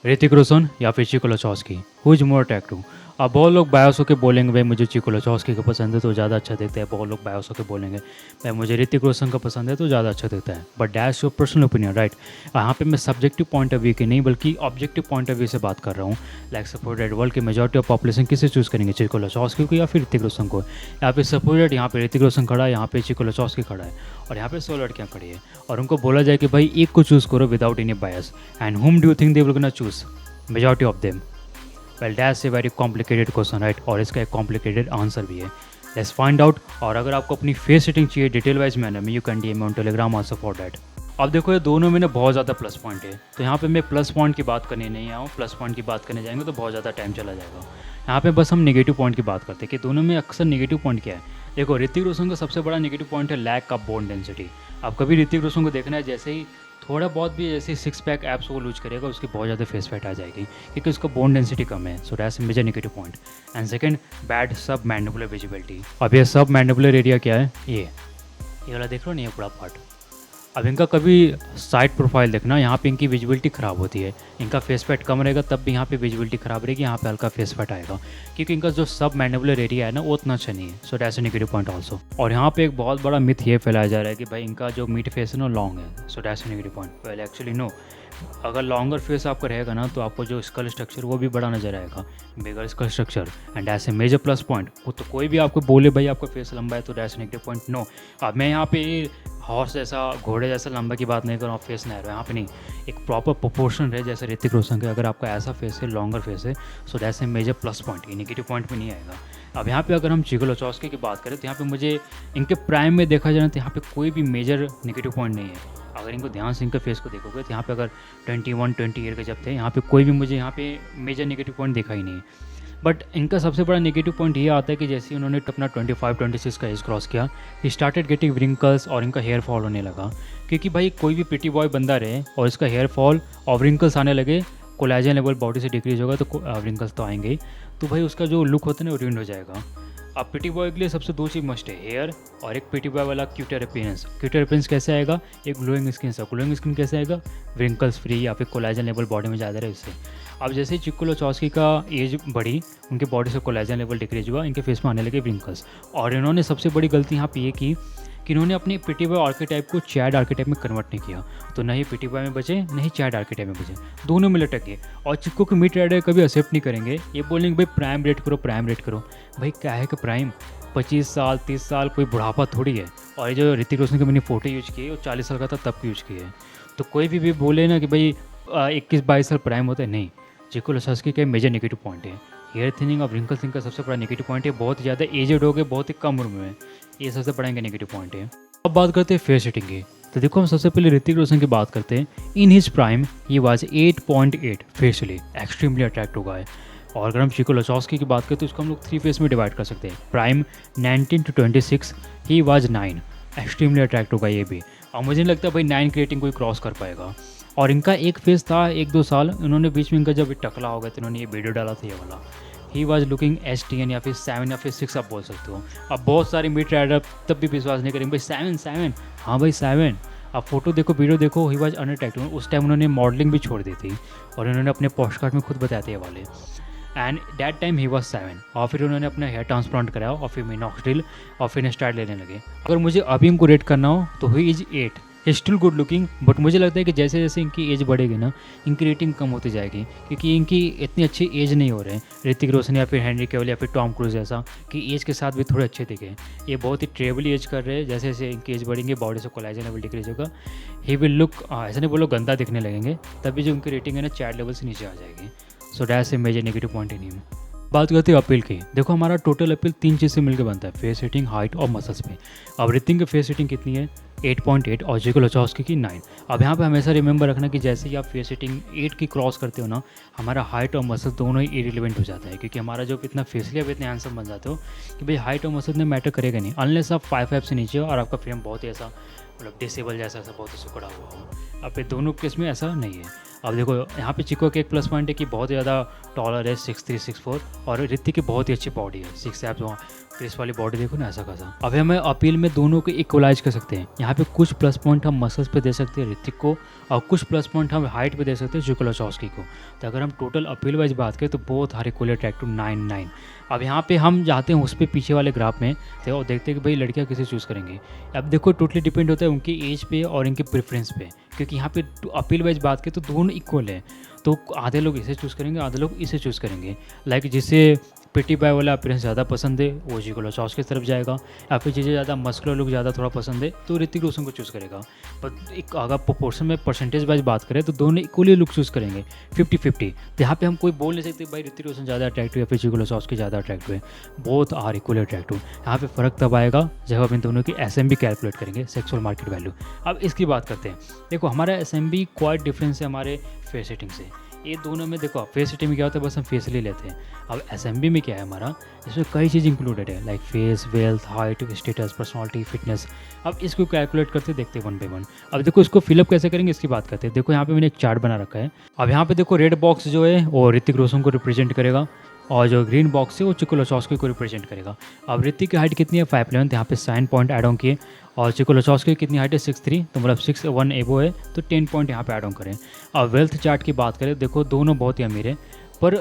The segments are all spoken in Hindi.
ऋतिक रोशन या फिर Chico Lachowski, who is more attractive? अब बहुत लोग बायोस होकर बोलेंगे भाई मुझे चिको लचौस्की का पसंद है तो ज़्यादा अच्छा दिखता है, बहुत लोग बायोस होकर बोलेंगे भाई मुझे ऋतिक रोशन का पसंद है तो ज़्यादा अच्छा दिखता है। But that's your personal opinion, right? यहाँ पे मैं सब्जेक्टिव पॉइंट ऑफ व्यू की नहीं बल्कि ऑब्जेक्टिव पॉइंट ऑफ व्यू से बात कर रहा हूँ। लाइक सपोज दैट वर्ल्ड की मेजॉरिटी ऑफ पॉपुलेशन किसे चूज़ करेंगे, चिको लचौस्की को या फिर ऋतिक रोशन को? यहाँ पे सपोज दैट यहाँ पे ऋतिक रोशन खड़ा है, यहाँ पे चिको लचौस्की खड़ा है और यहाँ पे 100 लड़कियाँ खड़ी है और उनको बोला जाए कि भाई एक को चूज़ करो विदाउट एनी बायस, एंड हुम do you think they will gonna choose? Majority of them. Well that's a very complicated question, right? और इसका एक कॉम्प्लिकेटेड आंसर भी है। Let's find out. और अगर आपको अपनी फेस सेटिंग चाहिए डिटेल वाइज मैनर में, you can DM on Telegram answer for that. अब देखो ये दोनों में ना बहुत ज़्यादा प्लस पॉइंट है, तो यहाँ पे मैं प्लस पॉइंट की बात करने नहीं आऊँ। प्लस पॉइंट की बात करने जाएंगे तो बहुत ज़्यादा टाइम चला जाएगा। यहाँ पे बस हम नेगेटिव पॉइंट की बात करते हैं कि दोनों में अक्सर नेगेटिव पॉइंट क्या है। देखो ऋतिक रोशन का सबसे बड़ा नेगेटिव पॉइंट है लैक ऑफ बोन डेंसिटी। आप कभी ऋतिक रोशन को देखना है, जैसे ही थोड़ा बहुत भी जैसे सिक्स पैक एप्स वो लूज करेगा उसकी बहुत ज़्यादा फेस फैट आ जाएगी क्योंकि उसका बोन डेंसिटी कम है। So that's major negative point. And second, bad sub mandibular visibility. अब ये सब मैंडिबुलर एरिया क्या है, ये वाला देख लो नहीं, ये पूरा पार्ट। अब इनका कभी साइड प्रोफाइल देखना, यहाँ पे इनकी विजिबिलिटी ख़राब होती है। इनका फेस फैट कम रहेगा तब भी यहाँ पे विजिबिलिटी ख़राब रहेगी, यहाँ पे हल्का फेस फैट आएगा क्योंकि इनका जो सब मैंडिबुलर एरिया है ना वो उतना अच्छा नहीं है। So that's a negative point also. और यहाँ पे एक बहुत बड़ा मिथ ये फैलाया जा रहा है कि भाई इनका जो मिड फेस है ना लॉन्ग है। So that's a negative point. Well actually no, अगर लॉन्गर फेस आपका रहेगा ना तो आपको जो स्कल स्ट्रक्चर वो भी बड़ा नजर आएगा, bigger skull structure. And as a major plus point, वो तो कोई भी आपको बोले भाई आपका फेस लंबा है तो दैट्स नेगेटिव पॉइंट। नो, अब मैं यहाँ पे हॉर्स जैसा घोड़े जैसा लंबा की बात नहीं कर रहा हूँ, फेस नहर यहाँ पे नहीं, एक प्रॉपर प्रोपोर्शन रहे जैसे ऋतिक रोशन के। अगर आपका ऐसा फेस है, लॉन्गर फेस है, so that's a major plus point, ये नेगेटिव पॉइंट में नहीं आएगा। अब यहाँ पे अगर हम चिको लचौस्की की बात करें तो यहाँ पे मुझे इनके प्राइम में देखा जाए तो यहाँ पे कोई भी मेजर नेगेटिव पॉइंट नहीं है। अगर इनको ध्यान से इनके फेस को देखोगे तो यहाँ पे अगर 21-20 ईयर के जब थे यहाँ पे कोई भी मुझे यहाँ पे मेजर नेगेटिव पॉइंट देखा ही नहीं। बट इनका सबसे बड़ा नेगेटिव पॉइंट ये आता है कि जैसे उन्होंने अपना 25-26 का एज क्रॉस किया, ही स्टार्टेड गेटिंग रिंकल्स और इनका हेयर फॉल होने लगा। क्योंकि भाई कोई भी प्रिटी बॉय बंदा रहे और इसका हेयर फॉल और रिंकल्स आने लगे, कोलेजन लेवल बॉडी से डिक्रीज होगा तो रिंकल्स तो आएंगे ही, तो भाई उसका जो लुक होता है ना वो ruined हो जाएगा। अब प्रिटी बॉय के लिए सबसे दो चीज़ मस्ट है, हेयर और एक प्रिटी बॉय वाला क्यूटर अपीयरेंस। क्यूटर अपीयरेंस कैसे आएगा, एक ग्लोइंग स्किन से। ग्लोइंग स्किन कैसे आएगा, रिंकल्स फ्री या फिर कोलेजन लेवल बॉडी में ज़्यादा रहे इससे। अब जैसे ही चिको लचौस्की का एज बढ़ी, उनके बॉडी से कोलेजन लेवल डिक्रीज हुआ, इनके फेस में आने लगे रिंकल्स। और इन्होंने सबसे बड़ी गलती यहाँ पे ये की कि इन्होंने अपने प्रिटी बॉय आर्केटाइप को चैड आर्केटाइप में कन्वर्ट नहीं किया। तो नहीं प्रिटी बॉय में बचे, नहीं चैड आर्केटाइप में बचे, दोनों में लटक गए। और चिक्को को मिड राइडर कभी एक्सेप्ट नहीं करेंगे, ये बोलेंगे भाई प्राइम रेट करो, प्राइम रेट करो। भाई क्या है कि प्राइम 25 साल 30 साल कोई बुढ़ापा थोड़ी है। और ये जो ऋतिक रोशन की मैंने फोटो यूज की है वो 40 साल का था तब की यूज की है। तो कोई भी बोले ना कि भाई 21-22 साल प्राइम होता है, नहीं। चिको लचौस्की के मेजर नेगेटिव पॉइंट है हेयर थिनिंग और रिंकल थिनिंग का सबसे बड़ा नेगेटिव पॉइंट है। बहुत ही ज़्यादा एजेड हो गए, बहुत ही कम उम्र में, ये सबसे बड़ा इनका नेगेटिव पॉइंट है। अब बात करते हैं फेस सेटिंग की। तो देखो हम सबसे पहले ऋतिक रोशन की बात करते हैं। In his prime he was 8.8 facially extremely attractive guy. और अगर हम चिको लचौस्की की बात करें तो इसको हम लोग 3 फेस में डिवाइड कर सकते हैं। Prime 19 to 26 he was 9 extremely attractive guy ये भी। और मुझे नहीं लगता भाई 9 की रेटिंग कोई क्रॉस कर पाएगा। और इनका एक फेस था 1-2 साल, इन्होंने बीच में इनका जब टकला हो गया तो इन्होंने ये वीडियो डाला था ये वाला, ही वॉज लुकिंग STN या फिर 7 या फिर 6 आप बोल सकते हो। अब बहुत सारे मिड राइडर तब भी विश्वास नहीं करेंगे भाई 7, हाँ भाई 7। आप फोटो देखो, वीडियो देखो, ही वॉज अनअट्रैक्टिव। उस टाइम उन्होंने मॉडलिंग भी छोड़ दी थी और इन्होंने अपने पोस्टकार्ड में खुद बताए थे ये वाले। And that time he was 7। और फिर उन्होंने अपना हेयर ट्रांसप्लांट कराया और फिर मिनॉक्सिडिल और फिर स्टाइल लेने लगे। अगर मुझे अभी इनको रेट करना हो तो he is 8, he still good looking. But मुझे लगता है कि जैसे जैसे इनकी एज बढ़ेगी ना इनकी रेटिंग कम होती जाएगी क्योंकि इनकी इतनी अच्छी एज नहीं हो रहे हैं ऋतिक रोशन या फिर हेनरी कैविल या फिर टॉम क्रूज जैसा कि एज के साथ भी थोड़े अच्छे दिखे। ये बहुत ही ट्रेवली एज कर रहे हैं, जैसे जैसे इनकी एज बढ़ेंगे बॉडी से कोलेजन लेवल डिक्रीज होगा, ही विल लुक, ऐसा नहीं बोलो गंदा दिखने लगेंगे, तभी जो उनकी रेटिंग है ना चैट लेवल से नीचे आ जाएगी। So that's a major negative point in him. बात करते हैं अपील की। देखो हमारा टोटल अपील 3 चीज़ से मिलकर बनता है, फेस रेटिंग, हाइट और मसल्स पे। अब ऋतिक की फेस रेटिंग कितनी है, 8.8 और चिको लचौस्की की 9। अब यहाँ पे हमेशा रिमेंबर रखना कि जैसे ही आप फेस रेटिंग 8 की क्रॉस करते हो ना, हमारा हाइट और मसल दोनों ही इरिलेवेंट हो जाता है क्योंकि हमारा जो इतना फेसली आप इतने हैंडसम बन जाते हो कि भाई हाइट और मसल में मैटर करेगा नहीं, अनलेस आप 5'5" से नीचे हो और आपका फ्रेम बहुत ही ऐसा मतलब डिसेबल जैसा ऐसा बहुत ही सुकड़ा हुआ हो। अब ये दोनों केस में ऐसा नहीं है। अब देखो यहाँ पे चिको के एक प्लस पॉइंट है कि बहुत ज़्यादा टॉलर है, 6'3", 6'4", और ऋतिक की बहुत ही अच्छी बॉडी है, 6 एब्स, वहाँ क्रिस वाली बॉडी देखो ना ऐसा खासा। अब हमें अपील में दोनों को इक्वलाइज कर सकते हैं। यहाँ पे कुछ प्लस पॉइंट हम मसल्स पे दे सकते हैं ऋतिक को और कुछ प्लस पॉइंट हम हाइट पे दे सकते हैं चिको लचौस्की को। तो अगर हम टोटल अपील वाइज बात करें तो बोथ आर इक्वली अट्रैक्टिव 9-9। अब यहाँ पे हम जाते हैं उस पे पीछे वाले ग्राफ में तो और देखते हैं कि भाई लड़कियाँ किसे चूज़ करेंगी। अब देखो टोटली डिपेंड होता है उनकी एज पे और इनके प्रेफरेंस पे, क्योंकि यहाँ पे अपील वाइज बात करें तो दोनों इक्वल है। तो आधे लोग इसे चूज़ करेंगे, आधे लोग इसे चूज़ करेंगे। लाइक जिसे प्रिटी बाय वाला अपीयरेंस ज़्यादा पसंद है वो चिको लचौस्की की तरफ जाएगा, या फिर जिसे ज़्यादा मस्कुलर लुक ज़्यादा थोड़ा पसंद है तो ऋतिक रोशन को चूज़ करेगा। पर एक अगर प्रोपोर्शन में परसेंटेज वाइज बात करें तो दोनों इक्वली लुक चूज़ करेंगे 50-50। तो यहाँ पे हम कोई बोल नहीं सकते भाई ऋतिक रोशन ज़्यादा अट्रैक्टिव या फिर चिको लचौस्की ज़्यादा अट्रैक्टिव है। Both are equally attractive. यहाँ पे फ़र्क तब आएगा जब हम इन दोनों की SMB कैलकुलेट करेंगे, सेक्सुअल मार्केट वैल्यू। अब इसकी बात करते हैं। देखो हमारा SMB क्वाइट डिफरेंस है हमारे फेस रेटिंग से। ये दोनों में देखो फेस रेटिंग में क्या होता है, बस हम फेस ले लेते हैं। अब SMB में क्या है हमारा, इसमें कई चीज़ इंक्लूडेड है like face, wealth, height, status, personality, fitness. अब इसको कैलकुलेट करते देखते हैं 1 by 1। अब देखो इसको फिलअप कैसे करेंगे इसकी बात करते हैं। देखो यहाँ पे मैंने एक चार्ट बना रखा है। अब यहाँ पे देखो रेड बॉक्स जो है वो ऋतिक रोशन को रिप्रेजेंट करेगा और जो ग्रीन बॉक्स है वो चिको लचौस्की को रिप्रेजेंट करेगा। अब ऋतिक की हाइट कितनी है 5'11", यहाँ पे 9 पॉइंट ऐड ऑन किए। और चिको लचौस्की की कितनी हाइट है 6'3", तो मतलब 6'1" एबो है तो 10 पॉइंट यहाँ पे ऐड ऑन करें। अब वेल्थ चार्ट की बात करें, देखो दोनों बहुत ही अमीर है, पर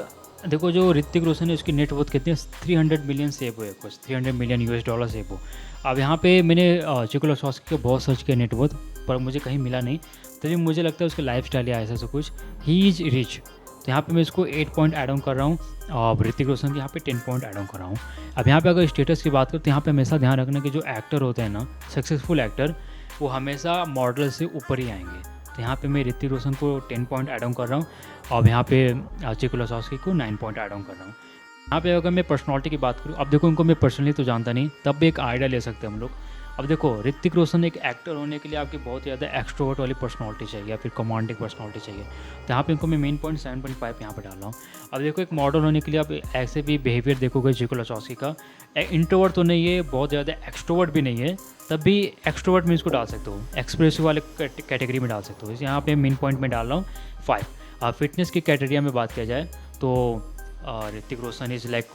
देखो जो ऋतिक रोशन है उसकी नेटवर्थ कितनी है 300 मिलियन से एबो है, कुछ 300 मिलियन US डॉलर से एबो। अब यहाँ पे मैंने चिको लचौस्की का बहुत सर्च किया नेटवर्थ, पर मुझे कहीं मिला नहीं। तभी मुझे लगता है उसका लाइफ स्टाइल या ऐसा कुछ, ही इज़ रिच। तो यहाँ पे मैं इसको 8 पॉइंट ऐड ऑन कर रहा हूँ और ऋतिक रोशन की यहाँ पे 10 पॉइंट ऐड ऑन कर रहा हूँ। अब यहाँ पे अगर स्टेटस की बात करें तो यहाँ पे हमेशा ध्यान रखना कि जो एक्टर होते हैं ना, सक्सेसफुल एक्टर, वो हमेशा मॉडल से ऊपर ही आएंगे। तो यहाँ पे मैं ऋतिक रोशन को 10 पॉइंट ऐड ऑन कर रहा हूँ और यहाँ पे चिको लचौस्की को 9 पॉइंट ऐड ऑन कर रहा हूँ। यहाँ पे अगर मैं पर्सनैलिटी की बात करूँ, अब देखो इनको मैं पर्सनली तो जानता नहीं, तब भी एक आइडिया ले सकते हैं हम लोग। अब देखो ऋतिक रोशन एक एक्टर होने के लिए आपकी बहुत ज़्यादा एक्सट्रोवर्ट वाली पर्सनालिटी चाहिए या फिर कमांडिंग पर्सनालिटी चाहिए। तो यहाँ पे इनको मैं मेन पॉइंट 7.5 यहाँ पे डाल रहा हूँ। अब देखो एक मॉडल होने के लिए आप ऐसे भी बिहेवियर देखोगे चिको लचौस्की का, इंट्रोवर्ट तो नहीं है, बहुत ज़्यादा एक्सट्रोवर्ट भी नहीं है, तब भी एक्सट्रोवर्ट में इसको डाल सकते हो, एक्सप्रेसिव वाले कैटेगरी में डाल सकते हो। इस यहाँ पे मेन पॉइंट में डाल रहा हूँ 5। अब फिटनेस की कैटेगरी में बात किया जाए तो Hrithik Roshan is like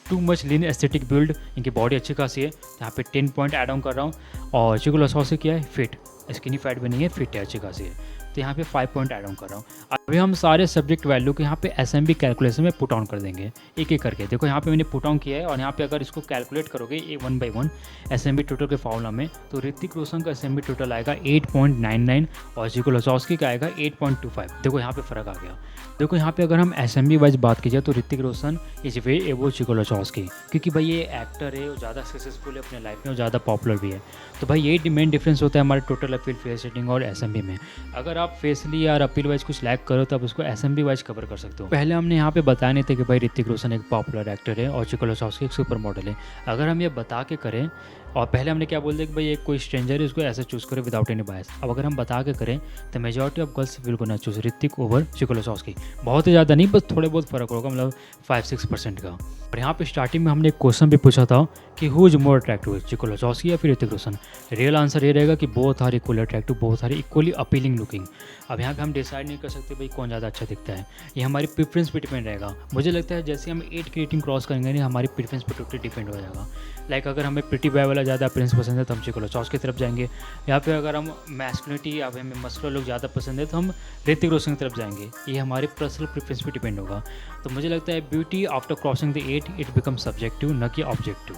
too much lean aesthetic build, इनकी बॉडी अच्छी खासी है, यहाँ पे 10 पॉइंट ऐड ऑन कर रहा हूँ। और चिको लचौस्की क्या है, फिट, स्किनी फैट भी नहीं है, फिट है, अच्छी खासी है, तो यहाँ पे 5 पॉइंट ऐड ऑन कर रहा हूँ। अभी हम सारे सब्जेक्ट वैल्यू को यहाँ पे SMB कैलकुलेशन में पुट ऑन कर देंगे एक एक करके। देखो यहाँ पे मैंने पुट ऑन किया है और यहाँ पे अगर इसको कैलकुलेट करोगे 1 by 1 SMB टोटल के फॉर्मूला में, तो ऋतिक रोशन का SMB टोटल आएगा 8.99 और चिको लचौस्की का आएगा 8.25। देखो यहाँ पे फ़र्क आ गया। देखो यहाँ पे अगर हम SMB वाइज बात की जाए तो ऋतिक रोशन इज वे एबो चिको लचौस्की, क्योंकि भाई ये एक्टर है, वो ज़्यादा सक्सेसफुल है अपने लाइफ में, वो ज़्यादा पॉपुलर भी है। तो भाई यही मेन डिफरेंस होता है हमारे टोटल अपील, फेस रेटिंग और SMB में। अगर आप फेसली या अपील वाइज कुछ लैक करो तो आप उसको SMB वाइज कवर कर सकते हो। पहले हमने यहाँ पे बताया नहीं था कि भाई ऋतिक रोशन एक पॉपुलर एक्टर है और चिको लचौस्की एक सुपर मॉडल है। अगर हम ये बता के करें, और पहले हमने क्या बोल दिया कि भाई एक कोई स्ट्रेंजर है उसको ऐसे चूज़ करें विदाउट एनी बायस। अब अगर हम बता के करें तो majority of girls will gonna choose Hrithik over Chico Lachowski. बहुत ही ज़्यादा नहीं, बस थोड़े बहुत फ़र्क होगा, मतलब 5-6% का। और यहाँ पे स्टार्टिंग में हमने एक क्वेश्चन भी पूछा था कि who is more attractive, Chico Lachowski या फिर ऋतिक रोशन। रियल आंसर ये रहेगा कि both are equally attractive, both are equally appealing looking. अब यहाँ पे हम डिसाइड नहीं कर सकते भाई कौन ज़्यादा अच्छा दिखता है, ये हमारी प्रेफरेंस पे डिपेंड रहेगा। मुझे लगता है जैसे हम 8 की रेटिंग क्रॉस करेंगे ना, हमारी प्रेफरेंस पे टोटली डिपेंड हो जाएगा। लाइक अगर हमें प्रिटी बॉय वाला ज़्यादा अपीयरेंस पसंद है तो हम चिको लचौस्की की तरफ जाएंगे, या फिर अगर हम मैस्कुलिनिटी या फिर हमें मस्कुलर लोग ज़्यादा पसंद है तो हम ऋतिक रोशन की तरफ जाएंगे। ये हमारे पर्सनल प्रेफरेंस पे डिपेंड होगा। तो मुझे लगता है beauty after crossing the 8 it become subjective, न कि ऑब्जेक्टिव।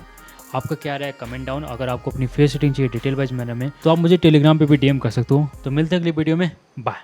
आपका क्या राय है कमेंट डाउन। अगर आपको अपनी फेस रेटिंग चाहिए डिटेल वाइज मैनर में तो आप मुझे टेलीग्राम पे भी DM कर सकते हो। तो मिलते हैं अगली वीडियो में, बाय।